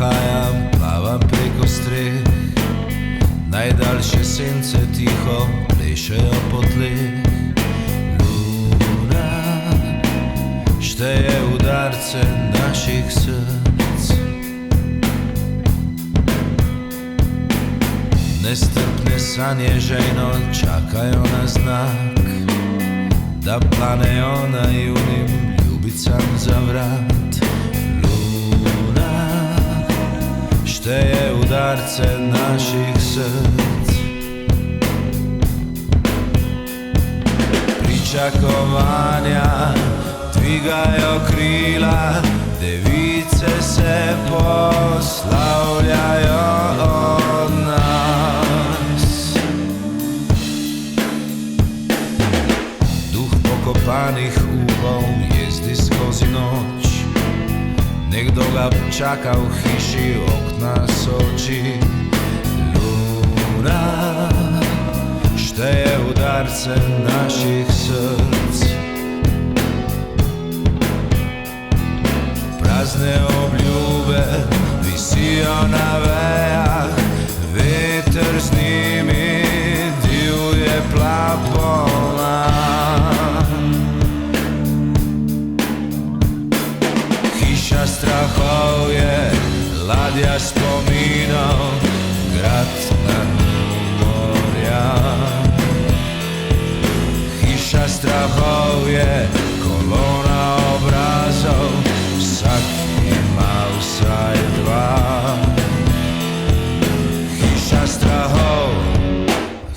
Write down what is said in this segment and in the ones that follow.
prihajam, plavam preko streh. Najdaljše sence tiho plešejo po tleh. Luna šteje udarce naših src. Nestrpne sanje žejno čakajo na znak, da planejo naivnim ljubicam za vrat. Luna šteje udarce naših src. Pričakovanja dvigajo krila, device se poslavljajo od nas. Duh pokopanih upov jezdi skozi noč. Nekdo ga čaka v hiši, okna so oči. Luna šteje udarce naših src. Prazne obljube visijo na vejah, veter z njimi divje plapola. Hiša strahov je ladja spominov, grad na dnu morja. Hiša strahov je kolona obrazov, vsak ima vsaj dva. Hiša strahov,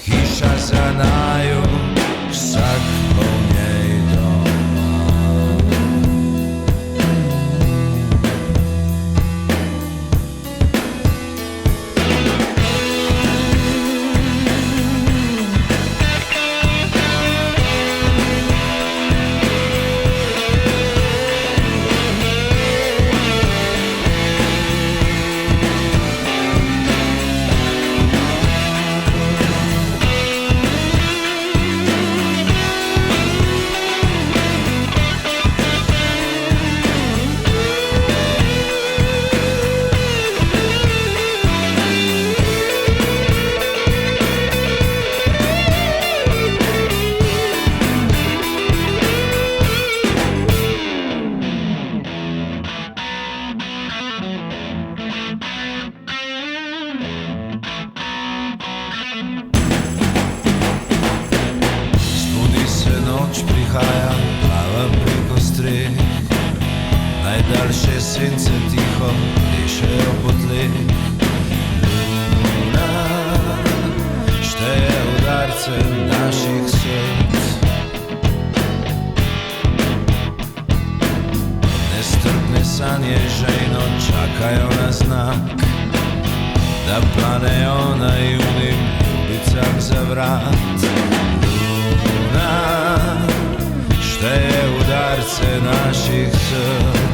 hiša za naju, vsak po njej doma. Prihajam, plavam preko streh. Najdaljše sence tiho plešejo po tleh. Luna šteje udarce naših src. Nestrpne sanje žejno čakajo na znak, da planejo naivnim ljubicam za vrat. Luna šteje udarce naših src.